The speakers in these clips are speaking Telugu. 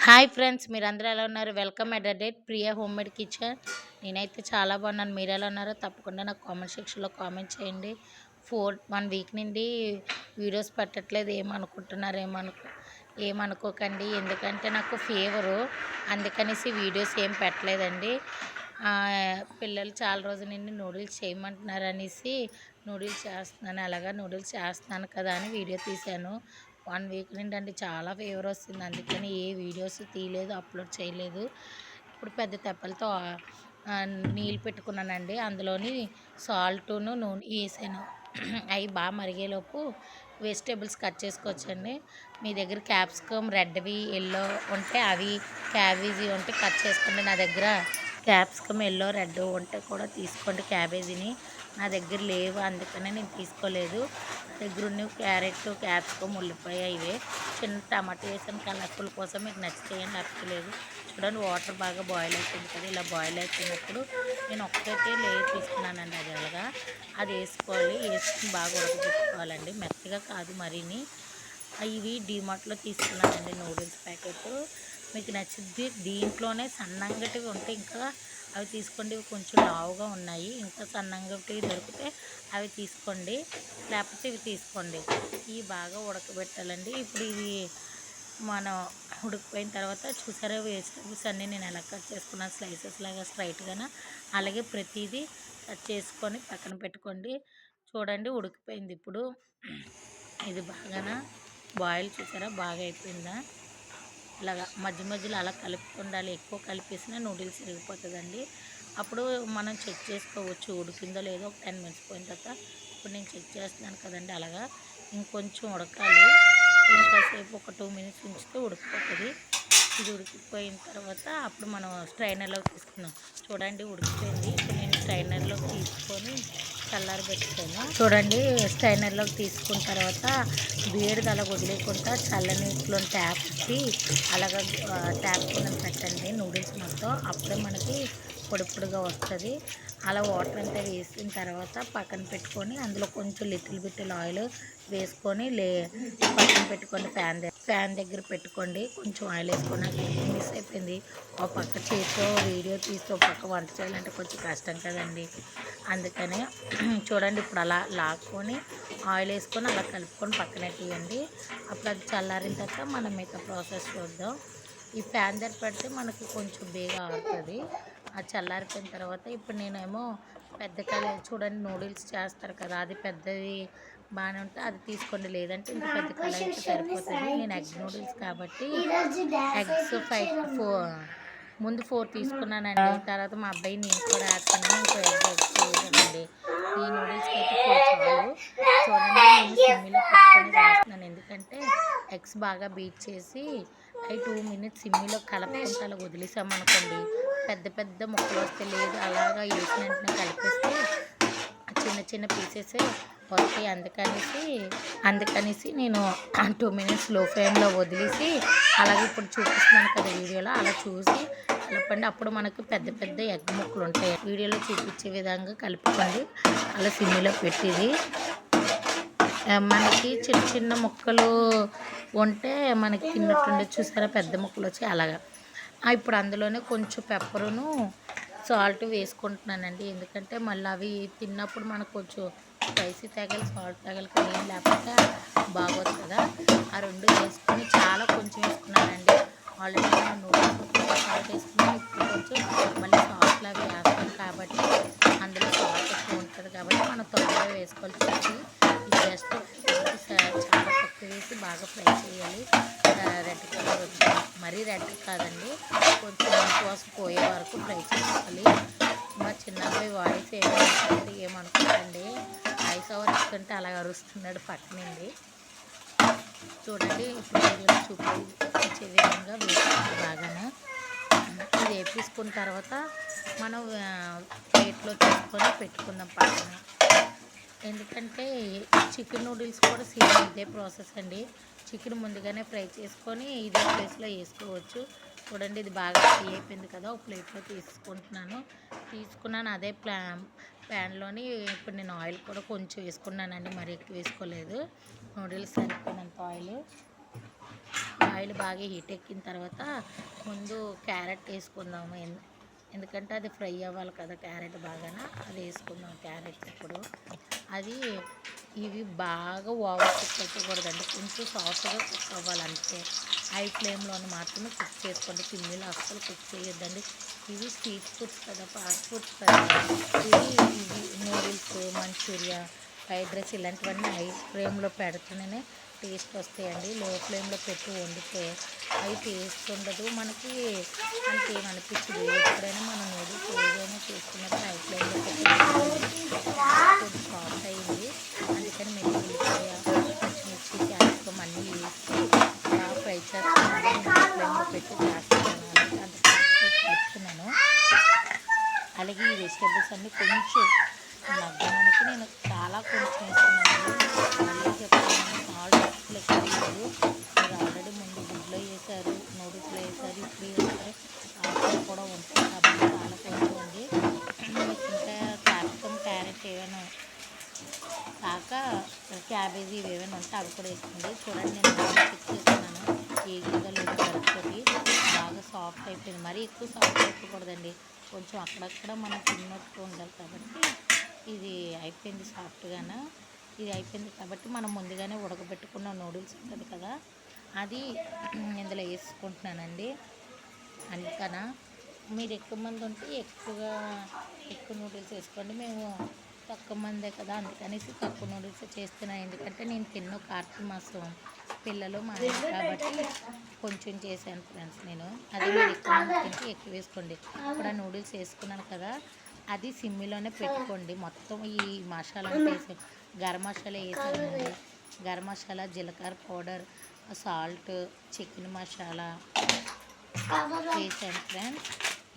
హాయ్ ఫ్రెండ్స్, మీరందరూ ఎలా ఉన్నారు? Welcome at the date Priya home made kitchen. నేనైతే చాలా బాగున్నాను. మీరు ఎలా ఉన్నారో తప్పకుండా నాకు కామెంట్ సెక్షన్లో కామెంట్ చేయండి. 1 వీక్ నుండి వీడియోస్ పెట్టట్లేదు. ఏమనుకుంటున్నారు? ఏమనుకోకండి. ఎందుకంటే నాకు ఫీవరు, అందుకనేసి వీడియోస్ ఏం పెట్టలేదండి. పిల్లలు చాలా రోజుల నుండి నూడిల్స్ చేయమంటున్నారు అనేసి నూడిల్స్ చేస్తున్నాను. అలాగా నూడిల్స్ చేస్తున్నాను కదా అని వీడియో తీశాను. 1 వీక్ నుండి అండి చాలా ఫీవర్ వస్తుంది. అందుకని ఏ వీడియోస్ తీయలేదు, అప్లోడ్ చేయలేదు. ఇప్పుడు పెద్ద తెప్పలతో నీళ్ళు పెట్టుకున్నానండి. అందులోని సాల్టును నూనె వేసాను. అవి బాగా మరిగేలోపు వెజిటేబుల్స్ కట్ చేసుకోవచ్చండి. మీ దగ్గర క్యాప్సికమ్ రెడ్వి ఎల్లో ఉంటే అవి, క్యాబేజీ ఉంటే కట్ చేసుకోండి. నా దగ్గర క్యాప్సికమ్ ఎల్లో రెడ్ ఉంటే కూడా తీసుకోండి క్యాబేజీని. నా దగ్గర లేవు, అందుకనే నేను తీసుకోలేదు. నా దగ్గర ఉన్న క్యారెట్, క్యాప్సికమ్, ఉల్లిపాయ ఇవే. చిన్న టమాటా వేసాను కలర్ఫుల్ కోసం. మీకు నచ్చితేయండి, నచ్చలేదు. చూడండి వాటర్ బాగా బాయిల్ అయిపోయింది కదా. ఇలా బాయిల్ అయిపోయినప్పుడు నేను ఒక్కటే లేయర్ తీసుకున్నానండి. అది అలాగా అది వేసుకోవాలి. వేసుకుని బాగా ఉడకబెట్టుకోవాలండి, మెత్తగా కాదు మరీని. ఇవి డీమార్ట్లో తీసుకున్నానండి నూడిల్స్ ప్యాకెట్. మీకు నచ్చిద్ది. దీంట్లోనే సన్నంగటివి ఉంటే ఇంకా అవి తీసుకోండి. ఇవి కొంచెం లావుగా ఉన్నాయి. ఇంకా సన్నంగటివి దొరికితే అవి తీసుకోండి, లేకపోతే ఇవి తీసుకోండి. ఇవి బాగా ఉడకబెట్టాలండి. ఇప్పుడు ఇవి మనం ఉడికిపోయిన తర్వాత చూసారా వెజిటబుల్స్ అన్నీ నేను ఎలా కట్ చేసుకున్నాను, స్లైసెస్ లాగా స్ట్రైట్గాన. అలాగే ప్రతిదీ కట్ చేసుకొని పక్కన పెట్టుకోండి. చూడండి ఉడికిపోయింది. ఇప్పుడు ఇది బాగా బాయిల్ చూసారా బాగా అయిపోయిందా. ఇలాగా మధ్య మధ్యలో అలా కలుపుకుండాలి. ఎక్కువ కలిపేసినా నూడిల్స్ విరిగిపోతుందండి. అప్పుడు మనం చెక్ చేసుకోవచ్చు ఉడికిందో లేదో. ఒక 10 మినిట్స్ పోయిన తర్వాత ఇప్పుడు నేను చెక్ చేస్తున్నాను కదండి. అలాగా ఇంకొంచెం ఉడకాలి. ఇంకాసేపు ఒక 2 మినిట్స్ ఉంచితే ఉడికిపోతుంది. ఇది ఉడికిపోయిన తర్వాత అప్పుడు మనం స్ట్రైనర్లోకి తీసుకుందాం. చూడండి ఉడికిపోయింది. ఇప్పుడు నేను స్ట్రైనర్లోకి తీసుకొని చల్లారబెట్టుతాను. చూడండి స్ట్రైనర్లోకి తీసుకున్న తర్వాత వేడిది అలా వదిలేకుండా చల్లనీటిలో ట్యాప్ ఇప్పి అలాగ ట్యాప్ కింద పెట్టండి నూడిల్స్ మొత్తం. అప్పుడే మనకి పొడి పొడిగా వస్తుంది. అలా వాటర్ అంతా వేసిన తర్వాత పక్కన పెట్టుకొని అందులో కొంచెం లిటిల్ బిట్టిల్ ఆయిల్ వేసుకొని పక్కన పెట్టుకోండి. ఫ్యాన్ దగ్గర పెట్టుకోండి. కొంచెం ఆయిల్ వేసుకొని మిస్ అయిపోయింది. ఒక పక్క చేతితో వీడియో తీస్తూ ఒక పక్క వంట చేయాలంటే కొంచెం కష్టం కదండి. అందుకని చూడండి ఇప్పుడు అలా లాక్కొని ఆయిల్ వేసుకొని అలా కలుపుకొని పక్కన తీయండి. అప్పుడు అది చల్లారిన తర్వాత మనం మిగతా ప్రాసెస్ చూద్దాం. ఈ ఫ్యాన్ దగ్గర పెడితే మనకి కొంచెం బేగా ఆడుతుంది. అది చల్లారిపోయిన తర్వాత ఇప్పుడు నేనేమో పెద్ద కళాయి చూడండి నూడిల్స్ చేస్తారు కదా, అది పెద్దది బాగానే ఉంటే అది తీసుకోండి. లేదంటే ఇంత పెద్ద కళాయి అయితే సరిపోతుంది. నేను ఎగ్ నూడిల్స్ కాబట్టి ఎగ్స్ 4 ముందు 4 తీసుకున్నానండి. తర్వాత మా అబ్బాయి నేను కూడా వేస్తున్నాను. ఇంకో ఎగ్ వేసానండి. ఈ నూడిల్స్కి అయితే 4 చాలు. చూడండి నేను సిమ్మిలో పెట్టుకొని వేస్తున్నాను. ఎందుకంటే ఎగ్స్ బాగా బీట్ చేసి అవి 2 మినిట్స్ సిమ్మిలో కలుపుకుంటే అలా వదిలేసామనుకోండి పెద్ద పెద్ద ముక్కలు వస్తే. లేదు అలాగా వేసిన వెంటనే కలిపేస్తే చిన్న చిన్న పీసెస్ వస్తాయి. అందుకనేసి నేను 2 మినిట్స్ లో ఫ్లేమ్లో వదిలేసి అలాగే ఇప్పుడు చూపిస్తున్నాను కదా వీడియోలో, అలా చూసి కలపండి. అప్పుడు మనకు పెద్ద పెద్ద ఎగ్ ముక్కలు ఉంటాయి. వీడియోలో చూపించే విధంగా కలుపుకోండి. అలా సిమ్మిలో పెట్టిది మనకి చిన్న చిన్న ముక్కలు ఉంటే మనకి తిన్నట్టుండే. చూసారా పెద్ద ముక్కలు వచ్చి అలాగా. ఇప్పుడు అందులోనే కొంచెం పెప్పరును సాల్ట్ వేసుకుంటున్నానండి. ఎందుకంటే మళ్ళీ అవి తిన్నప్పుడు మనకు కొంచెం స్పైసీ తగలి సాల్ట్ తగలి ఏం లేకపోతే బాగోదు కదా. ఆ 2 వేసుకొని చాలా కొంచెం వేసుకున్నానండి. ఆల్రెడీ నేను నూడిల్స్ సాల్ట్ వేసుకున్నాను. ఇప్పుడు కొంచెం మళ్ళీ సాల్ట్లు అవి వేస్తాం కాబట్టి అందులో సాల్ట్ ఎక్కువ ఉంటుంది కాబట్టి మనం తొందరగా వేసుకోవాల్సి వచ్చింది. ఇది జస్ట్ చాలా తక్కువ వేసి బాగా ఫ్రై చేయాలి. రెడ్ కలర్ వచ్చి మరీ రెడ్ కాదండి, కొంచెం మంచి వాసన పోయే వరకు ఫ్రై చేసుకోవాలి. మా చిన్న అబ్బాయి వాయిస్ ఏమనుకోండి, వాయిస్ ఓవర్ ఇస్తుంటే అలా అరుస్తున్నాడు పక్కనుండి. చూడండి ఇప్పుడు వీడియోలో చూపించే విధంగా వేసుకోవాలి బాగానే. ఇది వేపించుకున్న తర్వాత మనం ప్లేట్లో తీసుకొని పెట్టుకుందాం పక్కన. ఎందుకంటే చికెన్ నూడిల్స్ కూడా సేమ్ ఇదే ప్రాసెస్ అండి. చికెన్ ముందుగానే ఫ్రై చేసుకొని ఇదే ప్లేస్లో వేసుకోవచ్చు. చూడండి ఇది బాగా ఫ్రై అయిపోయింది కదా. ఒక ప్లేట్లో తీసుకున్నాను అదే ప్యాన్లోని. ఇప్పుడు నేను ఆయిల్ కూడా కొంచెం వేసుకున్నానండి, మరి ఎక్కువ వేసుకోలేదు. నూడిల్స్ సరిపోయినంత ఆయిల్ ఆయిల్ బాగా హీట్ ఎక్కిన తర్వాత ముందు క్యారెట్ వేసుకుందాము. ఎందుకంటే అది ఫ్రై అవ్వాలి కదా క్యారెట్ బాగా, అది వేసుకుందాం క్యారెట్. ఇప్పుడు అది ఇవి బాగా ఓవర్ కుక్ అయిపోకూడదండి, కొంచెం సాఫ్ట్గా కుక్ అవ్వాలి అంతే. హై ఫ్లేమ్లోని మాత్రమే కుక్ చేసుకోండి, సిమ్లో అస్సలు కుక్ చేయొద్దండి. ఇవి స్ట్రీట్ ఫుడ్స్ కదా, ఫాస్ట్ ఫుడ్స్ కదా. ఇవి నూడిల్స్, మంచూరియా, ఫ్రైడ్ రైస్ ఇలాంటివన్నీ హై ఫ్లేమ్లో పెడుతూనే టేస్ట్ వస్తాయండి. లో ఫ్లేమ్లో పెట్టి వండితే అవి టేస్ట్ ఉండదు, మనకి అంతేమనిపించదు. ఎప్పుడైనా మనం నూడిల్స్ ఏదైనా చేసుకున్నప్పుడు హై ఫ్లేమ్లో పెట్టి కొంచెం సాఫ్ట్ అయ్యింది, అందుకని మెల్లి ఉల్లిపాయ, పచ్చిమిర్చి, క్యాప్సికమ్ అన్నీ వేసి బాగా ఫ్రై చేస్తున్నాను. హై ఫ్లేమ్లో పెట్టి చేస్తున్నాను, అంత కలుపుతున్నాను. అలాగే ఈ వెజిటేబుల్స్ అన్నీ కొంచెం మగ్గడానికి నేను చాలా కొంచెం వేస్తున్నాను. మళ్ళీ చెప్తున్నాను, సాల్ట్ అసలు ఎక్కువ లేదు. మీరు ఆల్రెడీ ముందు గుడ్లో వేసారు, నూడిల్స్లో వేసారు, ఇప్పుడు వేసారు, సాల్ట్ కూడా ఉంటుంది కాబట్టి చాలా కొంచెం ఉంది. మీకు ఇంకా క్యాప్సికమ్, క్యారెట్ ఏమైనా కాక క్యాబేజీ ఏమైనా ఉంటే అవి కూడా వేసుకోండి. చూడండి, నేను బాగా చెక్ చేస్తున్నాను ఏగిగా లేదు గరిటెతోటి. బాగా సాఫ్ట్ అయిపోయింది, మరీ ఎక్కువ సాఫ్ట్ అయిపోకూడదండి, కొంచెం అక్కడక్కడ మనం తిన్నట్టు ఉండాలి. కాబట్టి ఇది అయిపోయింది సాఫ్ట్గాను. ఇది అయిపోయింది కాబట్టి మనం ముందుగానే ఉడకబెట్టుకున్న నూడిల్స్ ఉంటుంది కదా, అది ఇందులో వేసుకుంటున్నానండి. అందుకనా మీరు ఎక్కువ మంది ఉంటే ఎక్కువ నూడిల్స్ వేసుకోండి. మేము తక్కువ మందే కదా, అందుకనేసి తక్కువ నూడిల్స్ చేస్తున్నాను. ఎందుకంటే నేను తిన్న కార్తీక మాసం పిల్లలు మా ఆయన కాబట్టి కొంచెం చేశాను ఫ్రెండ్స్ నేను. అదే మీరు ఎక్కువ మంది తింటే ఎక్కువ వేసుకోండి. ఇప్పుడు ఆ నూడిల్స్ వేసుకున్నాను కదా, అది సిమ్లోనే పెట్టుకోండి. మొత్తం ఈ మసాలా వేసి గరం మసాలా వేసానండి. గరం మసాలా, జీలకర్ర పౌడర్, సాల్ట్, చికెన్ మసాలా వేసాను ఫ్రెండ్స్.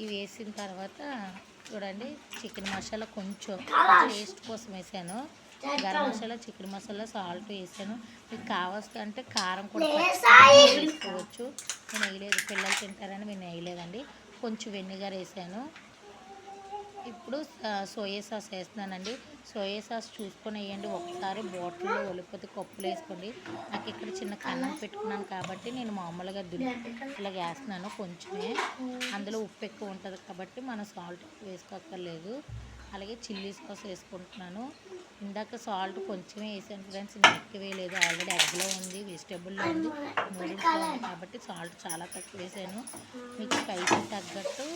ఇవి వేసిన తర్వాత చూడండి, చికెన్ మసాలా కొంచెం టేస్ట్ కోసం వేసాను. గరం మసాలా, చికెన్ మసాలా, సాల్ట్ వేసాను. మీకు కావాల్సి అంటే కారం కూడా వేసుకోవచ్చు. నేను వేయలేదు, పిల్లలు తింటారని నేను వేయలేదండి. కొంచెం వెనిగర్ వేసాను. ఇప్పుడు సోయా సాస్ వేస్తున్నానండి. సోయా సాస్ చూసుకొని వేయండి, ఒకసారి బాటిల్లో ఒలిపోతే కప్పులు వేసుకోండి. నాకు ఇక్కడ చిన్న కన్నం పెట్టుకున్నాను కాబట్టి నేను మామూలుగా ఇలాగ వేస్తున్నాను కొంచెమే. అందులో ఉప్పు ఎక్కువ ఉంటుంది కాబట్టి మనం సాల్ట్ ఎక్కువ వేసుకోక్కర్లేదు. అలాగే చిల్లీ సాస్ వేసుకుంటున్నాను. ఇందాక సాల్ట్ కొంచెమే వేసాను ఫ్రెండ్స్, నేను ఎక్కువ వేయలేదు. ఆల్రెడీ ఎగ్లో ఉంది, వెజిటేబుల్లో ఉంది, నూడిల్స్లో ఉంది కాబట్టి సాల్ట్ చాలా తక్కువ వేసాను. మీకు స్పైసీ తగ్గట్టు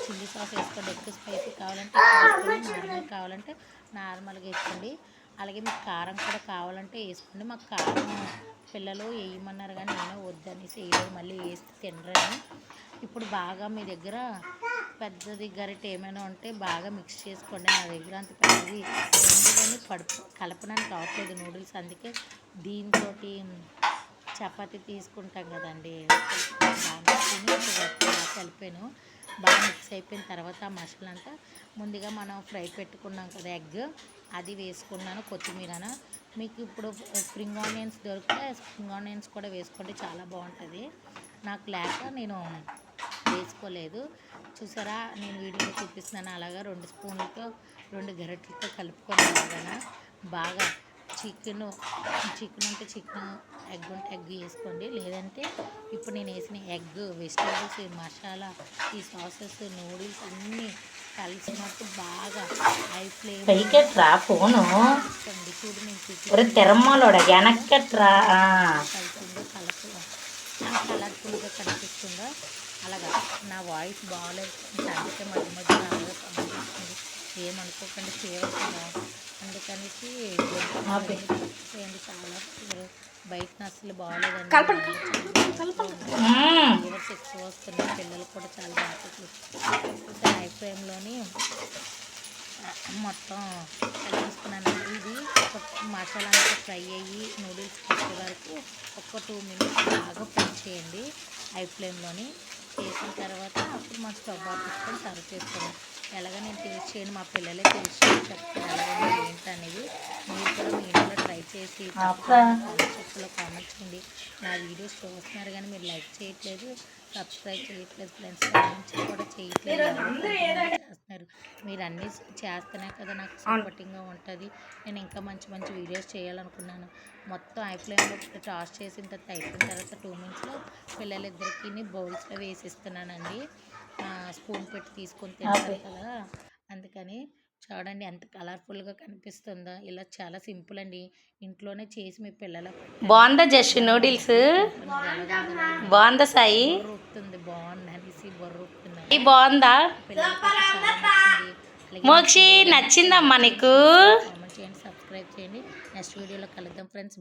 చిల్లీ సాస్ వేసుకోండి. ఎక్కువ స్పైసీ కావాలంటే ఎక్కువ వేసుకోండి, నార్మల్ కావాలంటే నార్మల్గా వేసుకోండి. అలాగే మీకు కారం కూడా కావాలంటే వేసుకోండి. మాకు కారం పిల్లలు వేయమన్నారు కానీ నేను వద్దనేసి వేయలేదు, మళ్ళీ వేస్తే తినరని. ఇప్పుడు బాగా మీ దగ్గర పెద్దది గరిటె ఏమైనా ఉంటే బాగా మిక్స్ చేసుకోండి. నా దగ్గర అంత పెద్దది ఎందుకని కలపడానికి అవట్లేదు నూడిల్స్, అందుకే దీంతో చపాతీ తీసుకుంటాం కదండి, కలిపాను. బాగా మిక్స్ అయిపోయిన తర్వాత ఆ మసాలా అంతా ముందుగా మనం ఫ్రై పెట్టుకున్నాం కదా ఎగ్, అది వేసుకున్నాను. కొత్తిమీరన మీకు ఇప్పుడు స్ప్రింగ్ ఆనియన్స్ దొరికితే స్ప్రింగ్ ఆనియన్స్ కూడా వేసుకోండి, చాలా బాగుంటుంది. నాకు లేక నేను వేసుకోలేదు. చూసారా, నేను వీడియోలో చూపిస్తున్నాను. అలాగా 2 స్పూన్లతో 2 గరిటెలతో కలుపుకొని బాగా చికెన్ ఉంటే చికెన్, ఎగ్ ఉంటే ఎగ్ వేసుకోండి. లేదంటే ఇప్పుడు నేను వేసిన ఎగ్, వెజిటేబుల్స్, మసాలా, ఈ సాసెస్, నూడిల్స్ అన్నీ కలిసినట్టు బాగా హై ఫ్లేమ్ పైకెట్రా ఫోను చూడు, నేను తిరమ్మలోడ వెనక్కెట్రా కలిసిందో కలర్ఫుల్గా కనిపిస్తుందో అలాగా. నా వాయిస్ బాగాలేదు, అందుకే మధ్య మధ్యలో అలాగే పంపిస్తుంది, ఏమనుకోకండి, ఫీవర్ కదా, అందుకనేసి చేయండి. చాలా బయట అసలు బాగాలేదండి, ఫీవర్స్ ఎక్కువ వస్తున్నాయి, పిల్లలు కూడా చాలా బాగా హై ఫ్లేమ్లోని మొత్తం తీసుకున్నాను. ఇది ఒక మసాలా అంతా ఫ్రై అయ్యి నూడిల్స్ వచ్చే వరకు ఒక 2 మినిట్స్ బాగా ఫ్రై చేయండి హై ఫ్లేమ్లోని. చేసిన తర్వాత అప్పుడు మనం స్టవ్ ఆఫ్ చేసుకొని సర్వ్ చేసుకోండి. ఎలాగ నేను టేస్ట్ చేయను, మా పిల్లలే టేస్ట్ చేసి చెప్తారు ఎలాగ ఏంటి అనేది. మీరు కూడా మీ ఇంట్లో ట్రై చేసి కామెంట్ సెక్షన్లో కామెంట్ చేయండి. నా వీడియోస్ చూస్తున్నారు కానీ మీరు లైక్ చేయట్లేదు, సబ్స్క్రైబ్ చేయట్లేదు ఫ్రెండ్స్, కామెంట్స్ కూడా చేయట్లేదు. చేస్తున్నారు, మీరు అన్నీ చేస్తేనే కదా నాకు సపోర్టింగ్గా ఉంటుంది. నేను ఇంకా మంచి మంచి వీడియోస్ చేయాలనుకున్నాను. మొత్తం ఐఫ్లేమ్లో టాస్ చేసిన తర్వాత అయిపోయిన తర్వాత 2 మినిట్స్లో పిల్లలిద్దరికి బౌల్స్లో వేసిస్తున్నానండి. స్పూన్ పెట్టి తీసుకొని తింటారు కదా, అందుకని చూడండి ఎంత కలర్ఫుల్గా కనిపిస్తుందో. ఇలా చాలా సింపుల్ అండి, ఇంట్లోనే చేసి మీ పిల్లలకు బాగుందా జస్ట్ నూడిల్స్? బాగుందా సాయి? బొర్రుతుంది, బాగుంది అనేసి బొర్రుతున్నాను. బాగుందా పిల్లలకి చాలా నచ్చింది. మోక్షి? నచ్చిందమ్మా నీకు? కామెంట్ చేయండి, సబ్స్క్రైబ్ చేయండి. నెక్స్ట్ వీడియోలో కలుద్దాం ఫ్రెండ్స్.